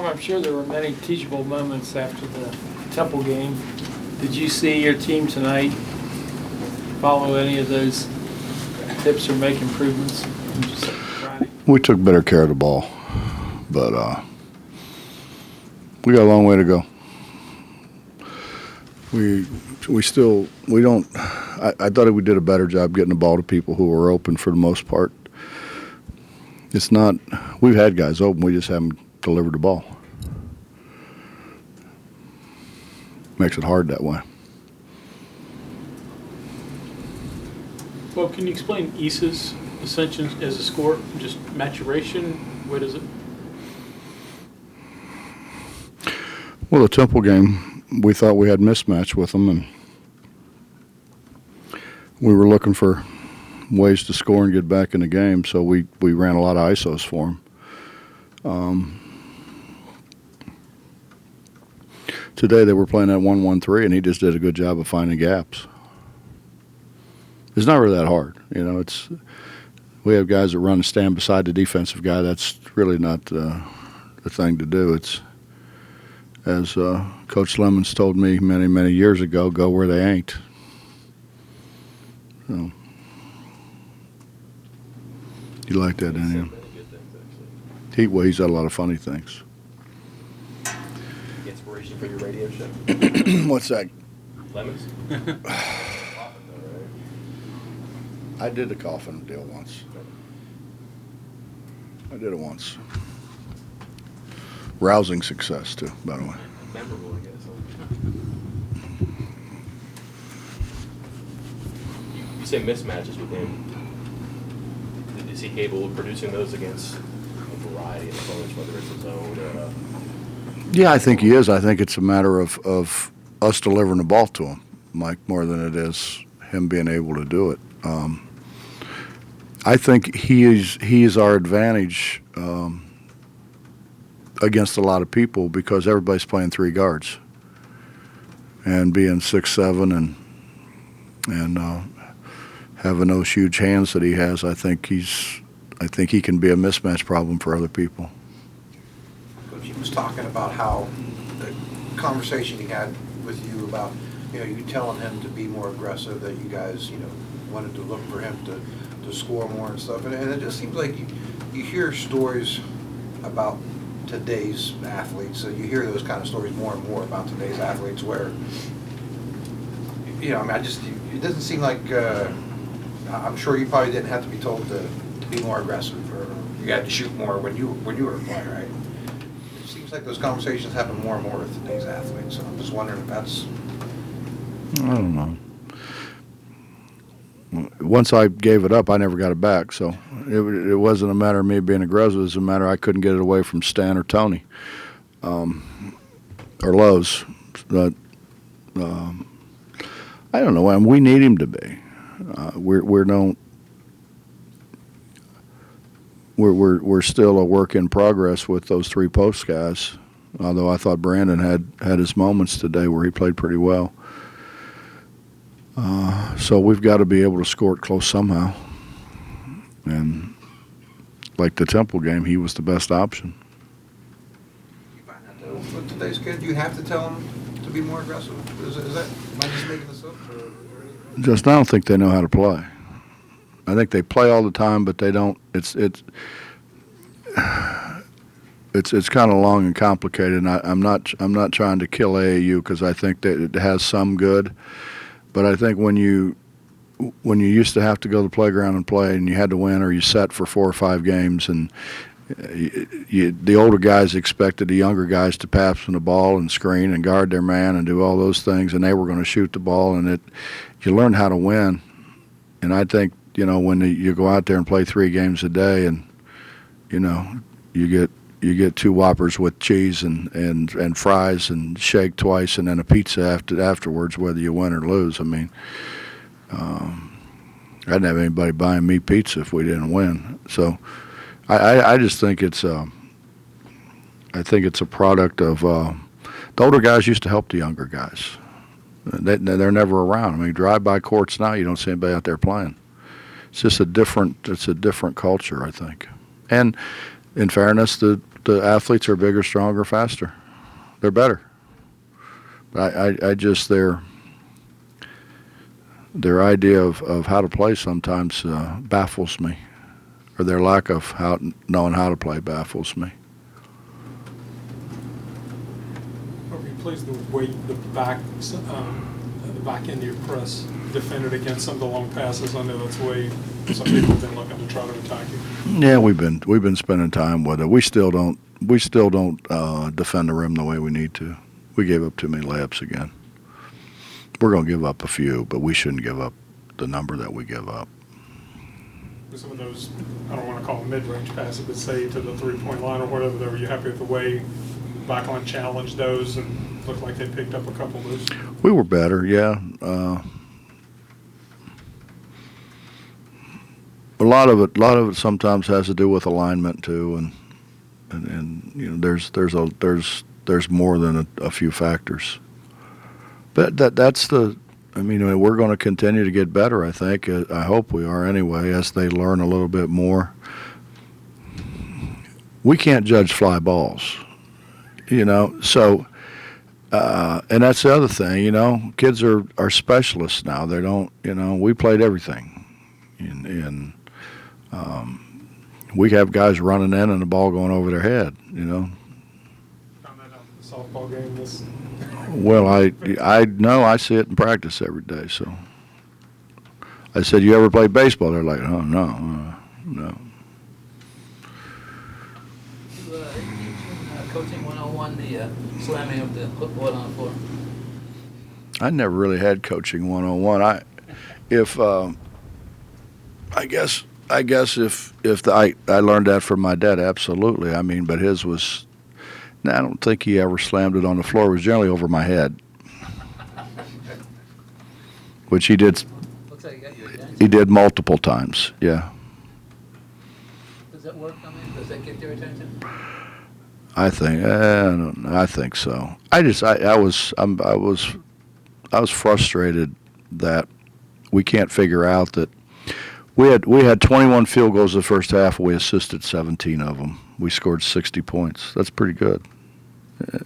I'm sure there were many teachable moments after the Temple game. Did you see your team tonight follow any of those tips or make improvements from just Friday? We took better care of the ball, but we got a long way to go. I thought we did a better job getting the ball to people who were open for the most part. It's not, we've had guys open, we just haven't delivered the ball. Makes it hard that way. Well, can you explain Issa's ascension as a scorer? Just maturation? What is it? Well, the Temple game, we thought we had mismatch with them, and we were looking for ways to score and get back in the game, so we ran a lot of ISOs for them. Today they were playing that 1-1-3, and he just did a good job of finding gaps. It's not really that hard, you know. We have guys that run and stand beside the defensive guy. That's really not the thing to do. It's, as Coach Lemons told me many, many years ago, go where they ain't. So, you like that, didn't you? He's had a lot of funny things. Inspiration for your radio show? What's that? Lemons? I did the coffin deal once. I did it once. Rousing success, too, by the way. Memorable, I guess. You say mismatches with him. Is he capable of producing those against a variety of opponents, whether it's his own or Yeah, I think he is. I think it's a matter of us delivering the ball to him, Mike, more than it is him being able to do it. I think he is our advantage against a lot of people because everybody's playing three guards, and being 6'7" and having those huge hands that he has, I think he can be a mismatch problem for other people. Coach, he was talking about how the conversation he had with you about, you telling him to be more aggressive, that you guys, wanted to look for him to score more and stuff. And it just seems like you hear stories about today's athletes. So you hear those kind of stories more and more about today's athletes where, it doesn't seem like, I'm sure you probably didn't have to be told to be more aggressive, or you had to shoot more when you were a player, right? It seems like those conversations happen more and more with today's athletes. So I'm just wondering if that's... I don't know. Once I gave it up, I never got it back. So it wasn't a matter of me being aggressive. It was a matter I couldn't get it away from Stan or Tony or Lowe's. But I don't know. We need him to be. We're still a work in progress with those three post guys. Although I thought Brandon had his moments today where he played pretty well. So we've got to be able to score it close somehow. And like the Temple game, he was the best option. With today's kid, do you have to tell him to be more aggressive? Is that, am I just making this up? Just, I don't think they know how to play. I think they play all the time, but they don't. It's kind of long and complicated. And I'm not trying to kill AAU because I think that it has some good. But I think when you used to have to go to the playground and play, and you had to win, or you sat for 4 or 5 games, and the older guys expected the younger guys to pass them the ball and screen and guard their man and do all those things, and they were going to shoot the ball, and you learned how to win. And I think when you go out there and play 3 games a day, and you get 2 Whoppers with cheese and fries and shake twice, and then a pizza afterwards, whether you win or lose. I mean, I didn't have anybody buying me pizza if we didn't win. So I just think it's a product of the older guys used to help the younger guys. They're never around. I mean, drive by courts now, you don't see anybody out there playing. It's just a different culture, I think. And in fairness, the the athletes are bigger, stronger, faster. They're better. But I just their idea of how to play sometimes baffles me, or their lack of knowing how to play baffles me. Are you pleased the way the back end of your press defended against some of the long passes? I know that's the way some people have been looking to try to attack you. Yeah, we've been spending time with it. We still don't defend the rim the way we need to. We gave up too many layups again. We're going to give up a few, but we shouldn't give up the number that we give up. Some of those, I don't want to call them mid-range passes, but say to the three-point line or whatever, were you happy with the way backline challenged those and looked like they picked up a couple of those? We were better, yeah. A lot of it sometimes has to do with alignment too, and you know there's more than a few factors. But that's the. I mean, we're going to continue to get better. I think. I hope we are anyway, as they learn a little bit more. We can't judge fly balls, you know. So, and that's the other thing, you know. Kids are specialists now. They don't, you know. We played everything, and we have guys running in and the ball going over their head, you know. Found that out in the softball game this. Well, I know, I see it in practice every day. So I said, "You ever play baseball?" They're like, "Oh no, no." Coaching 101, the slamming of the football on the floor. I never really had coaching 101. I guess if I learned that from my dad, absolutely. I mean, but his was. No, I don't think he ever slammed it on the floor. It was generally over my head, which he did. Looks like you got your attention. He did multiple times. Yeah. Does that work? I mean, does that get your attention? I think. I don't know. I think so. I was frustrated that we can't figure out that we had 21 field goals the first half. We assisted 17 of them. We scored 60 points. That's pretty good.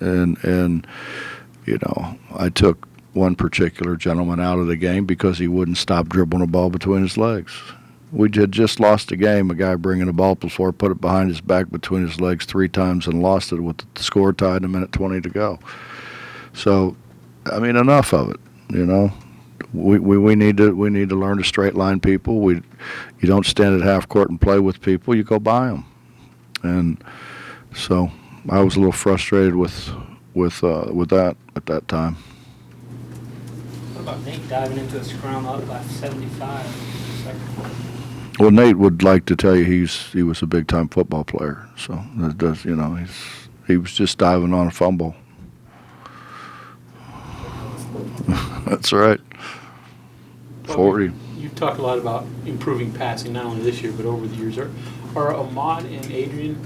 And you know, I took one particular gentleman out of the game because he wouldn't stop dribbling the ball between his legs. We had just lost a game, a guy bringing the ball before, put it behind his back between his legs 3 times and lost it with the score tied, a minute 20 to go. So, I mean, enough of it, you know. We need to learn to straight line people. You don't stand at half court and play with people. You go by them. And so I was a little frustrated with that at that time. What about Nate diving into a scrum up by 75? Well, Nate would like to tell you he was a big time football player. So that does, you know, he was just diving on a fumble. That's right. 40. You've talked a lot about improving passing, not only this year, but over the years. Are Ahmad and Adrian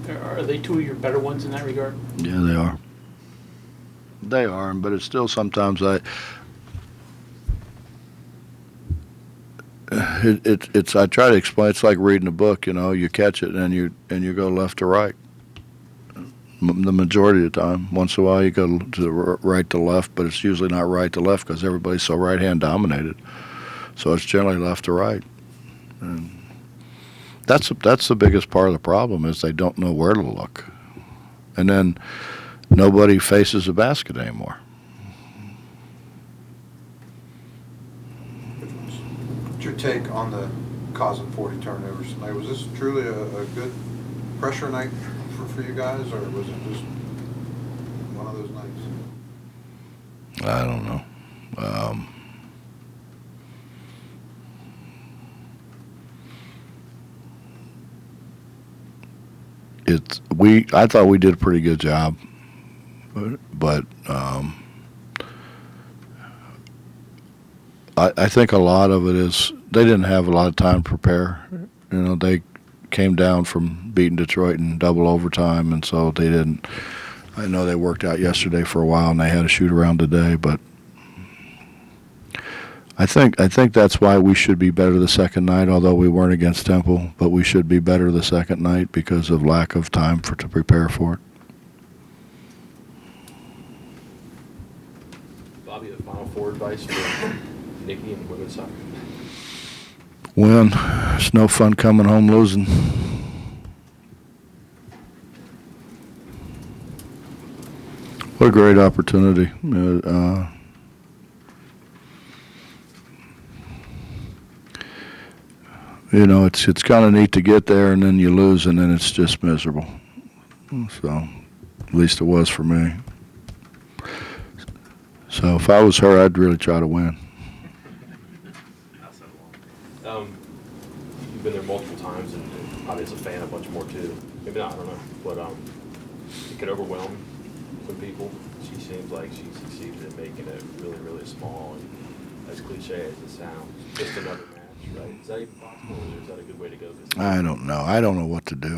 are they two of your better ones in that regard? Yeah, they are. They are, but it's still sometimes I try to explain. It's like reading a book, you know. You catch it and you go left to right. The majority of the time. Once in a while you go to the right to left, but it's usually not right to left because everybody's so right hand dominated. So it's generally left to right. And that's the biggest part of the problem is they don't know where to look. And then nobody faces the basket anymore. What's your take on the causing 40 turnovers tonight? Was this truly a good pressure night for you guys, or was it just one of those nights? I don't know. I thought we did a pretty good job, but I think a lot of it is they didn't have a lot of time to prepare. You know, they came down from beating Detroit in double overtime, and so they didn't. I know they worked out yesterday for a while, and they had a shoot around today, but I think that's why we should be better the second night, although we weren't against Temple, but we should be better the second night because of lack of time to prepare for it. Bobby, the final four advice for Nikki and women's soccer? Win. It's no fun coming home losing. What a great opportunity. You know, it's kind of neat to get there, and then you lose, and then it's just miserable. So, at least it was for me. So, if I was her, I'd really try to win. You've been there multiple times, and probably as a fan, a bunch more too. Maybe not, I don't know, but it could overwhelm some people. She seems like she succeeded in making it really, really small, and as cliche as it sounds, just another match, right? Is that even possible, or is that a good way to go this I don't know. I don't know what to do.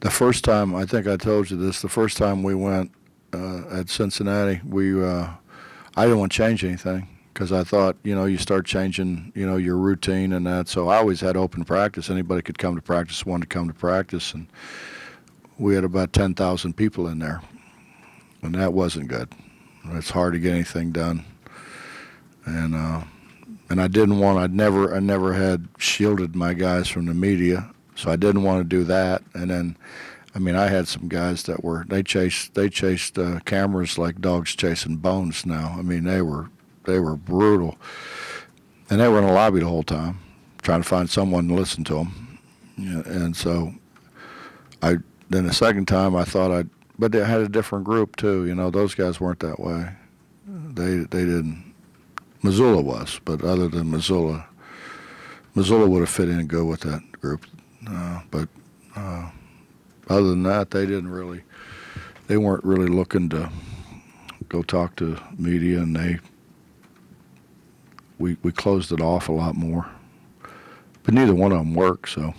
The first time, I think I told you this, the first time we went at Cincinnati, I didn't want to change anything because I thought, you start changing, your routine and that. So I always had open practice. Anybody could come to practice, wanted to come to practice. And we had about 10,000 people in there. And that wasn't good. It's hard to get anything done. And I didn't want, I never had shielded my guys from the media. So I didn't want to do that. And then, I had some guys that they chased cameras like dogs chasing bones now. They were brutal. And they were in the lobby the whole time, trying to find someone to listen to them. Yeah, and so then the second time I thought but they had a different group too. Those guys weren't that way. They didn't. Missoula was, but other than Missoula would have fit in good with that group. But other than that, they weren't really looking to go talk to media, and we closed it off a lot more. But neither one of them worked, so.